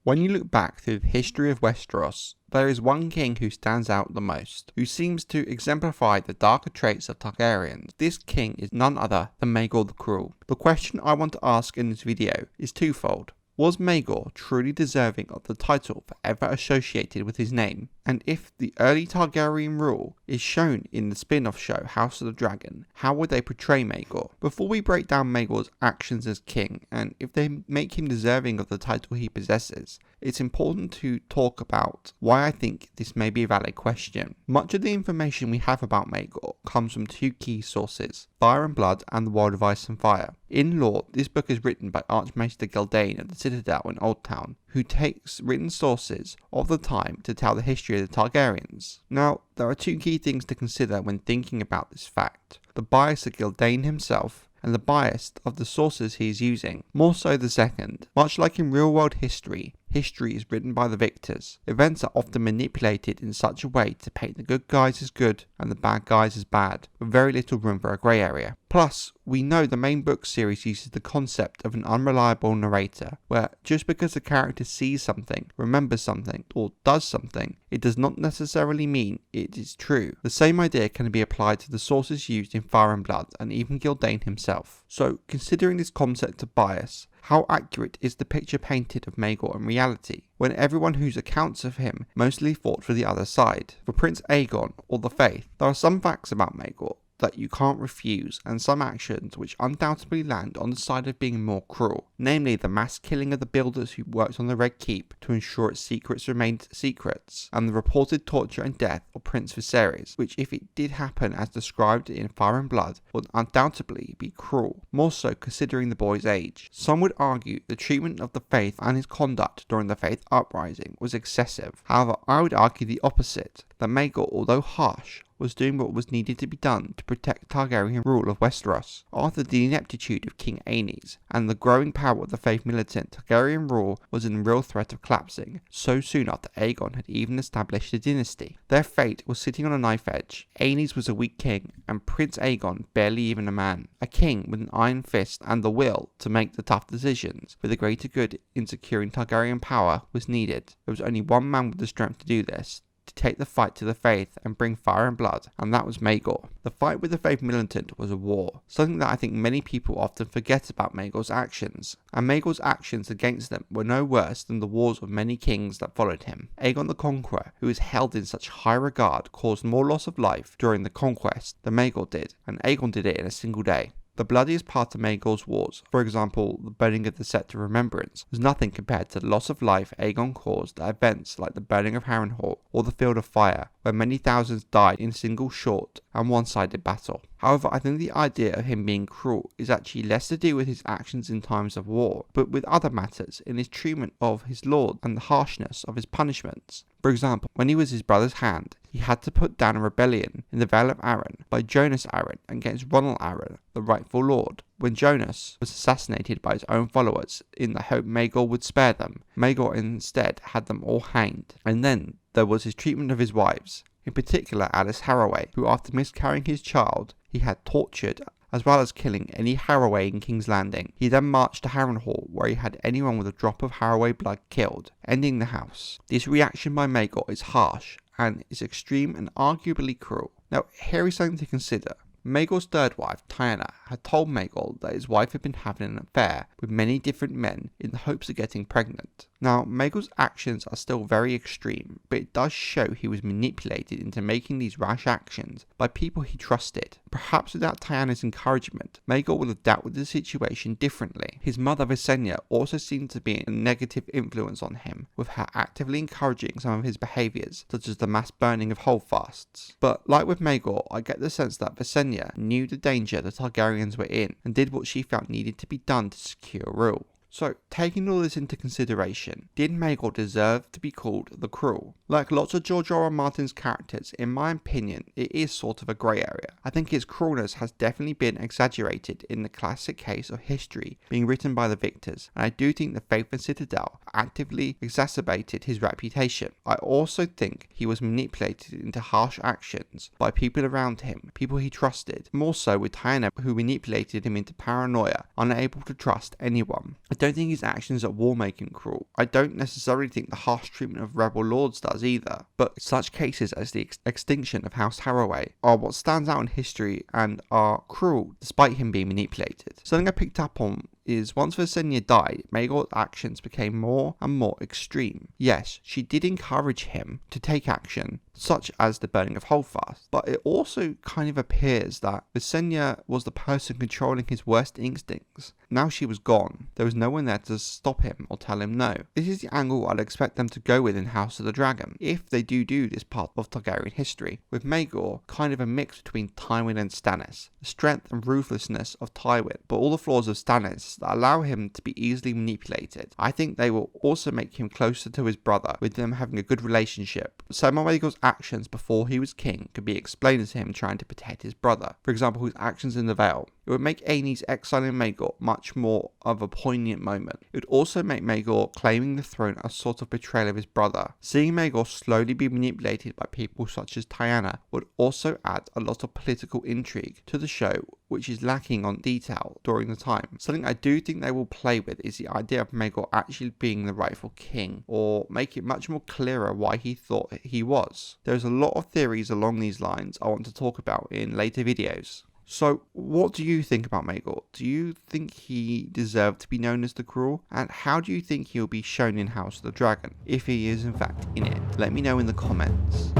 When you look back through the history of Westeros, there is one king who stands out the most, who seems to exemplify the darker traits of Targaryens. This king is none other than Maegor the Cruel. The question I want to ask in this video is twofold. Was Maegor truly deserving of the title forever associated with his name? And if the early Targaryen rule is shown in the spin-off show House of the Dragon, how would they portray Maegor? Before we break down Maegor's actions as king, and if they make him deserving of the title he possesses, it's important to talk about why I think this may be a valid question. Much of the information we have about Maegor comes from two key sources, Fire and Blood and the World of Ice and Fire. In lore, this book is written by Archmaester Galdane of the Citadel in Old Town, who takes written sources of the time to tell the history of the Targaryens. Now, there are two key things to consider when thinking about this fact: the bias of Galdane himself, and the bias of the sources he is using, more so the second. Much like in real world history, history is written by the victors. Events are often manipulated in such a way to paint the good guys as good and the bad guys as bad, with very little room for a grey area. Plus, we know the main book series uses the concept of an unreliable narrator, where just because a character sees something, remembers something, or does something, it does not necessarily mean it is true. The same idea can be applied to the sources used in Fire and Blood and even Galdane himself. So, considering this concept of bias, how accurate is the picture painted of Maegor in reality, when everyone whose accounts of him mostly fought for the other side? For Prince Aegon or the Faith, there are some facts about Maegor that you can't refuse, and some actions which undoubtedly land on the side of being more cruel, namely the mass killing of the builders who worked on the Red Keep to ensure its secrets remained secrets, and the reported torture and death of Prince Jaehares, which if it did happen as described in Fire and Blood, would undoubtedly be cruel, more so considering the boy's age. Some would argue the treatment of the Faith and his conduct during the Faith Uprising was excessive. However, I would argue the opposite, that Maegor, although harsh, was doing what was needed to be done to protect Targaryen rule of Westeros. After the ineptitude of King Aenys and the growing power of the Faith militant, Targaryen rule was in real threat of collapsing, so soon after Aegon had even established a dynasty. Their fate was sitting on a knife edge. Aenys was a weak king, and Prince Aegon barely even a man. A king with an iron fist and the will to make the tough decisions for the greater good in securing Targaryen power was needed. There was only one man with the strength to do this, to take the fight to the Faith and bring Fire and Blood, and that was Maegor. The fight with the Faith militant was a war, something that I think many people often forget about Maegor's actions, and Maegor's actions against them were no worse than the wars of many kings that followed him. Aegon the Conqueror, who is held in such high regard, caused more loss of life during the conquest than Maegor did, and Aegon did it in a single day. The bloodiest part of Maegor's wars, for example the burning of the Scepter of Remembrance, was nothing compared to the loss of life Aegon caused at events like the burning of Harrenhal or the Field of Fire, where many thousands died in a single short and one-sided battle. However, I think the idea of him being cruel is actually less to do with his actions in times of war, but with other matters in his treatment of his lord and the harshness of his punishments. For example, when he was his brother's hand, he had to put down a rebellion in the Vale of Arryn by Jonas Arryn against Ronald Arryn, the rightful lord. When Jonas was assassinated by his own followers in the hope Maegor would spare them, Maegor instead had them all hanged. And then there was his treatment of his wives, in particular Alice Harroway, who after miscarrying his child, he had tortured as well as killing any Harroway in King's Landing. He then marched to Harrenhal, where he had anyone with a drop of Harroway blood killed, ending the house. This reaction by Maegor is harsh and is extreme and arguably cruel. Now, here is something to consider. Maegor's third wife, Tyanna, had told Maegor that his wife had been having an affair with many different men in the hopes of getting pregnant. Now, Maegor's actions are still very extreme, but it does show he was manipulated into making these rash actions by people he trusted. Perhaps without Tyanna's encouragement, Maegor would have dealt with the situation differently. His mother Visenya also seemed to be a negative influence on him, with her actively encouraging some of his behaviours, such as the mass burning of holdfasts. But like with Maegor, I get the sense that Visenya knew the danger the Targaryens were in and did what she felt needed to be done to secure rule. So, taking all this into consideration, did Maegor deserve to be called the Cruel? Like lots of George R. R. Martin's characters, in my opinion, it is sort of a grey area. I think his cruelness has definitely been exaggerated in the classic case of history being written by the victors, and I do think the Faith and Citadel actively exacerbated his reputation. I also think he was manipulated into harsh actions by people around him, people he trusted, more so with Tyanna, who manipulated him into paranoia, unable to trust anyone. I don't think his actions at war make him cruel. I don't necessarily think the harsh treatment of rebel lords does either, but such cases as the extinction of House Harroway are what stands out in history and are cruel despite him being manipulated. Something I picked up on is once Visenya died, Maegor's actions became more and more extreme. Yes, she did encourage him to take action, such as the burning of Holdfast, but it also kind of appears that Visenya was the person controlling his worst instincts. Now she was gone, there was no one there to stop him or tell him no. This is the angle I'd expect them to go with in House of the Dragon, if they do this part of Targaryen history, with Maegor kind of a mix between Tywin and Stannis, the strength and ruthlessness of Tywin, but all the flaws of Stannis that allow him to be easily manipulated. I think they will also make him closer to his brother, with them having a good relationship. Some of Maegor's actions before he was king could be explained to him trying to protect his brother. For example, his actions in the Vale. It would make Aenys exiling Maegor much more of a poignant moment. It would also make Maegor claiming the throne a sort of betrayal of his brother. Seeing Maegor slowly be manipulated by people such as Tyanna would also add a lot of political intrigue to the show, which is lacking on detail during the time. Something I do think they will play with is the idea of Maegor actually being the rightful king, or make it much more clearer why he thought he was. There's a lot of theories along these lines I want to talk about in later videos. So, what do you think about Maegor? Do you think he deserved to be known as the Cruel? And how do you think he'll be shown in House of the Dragon, if he is in fact in it? Let me know in the comments.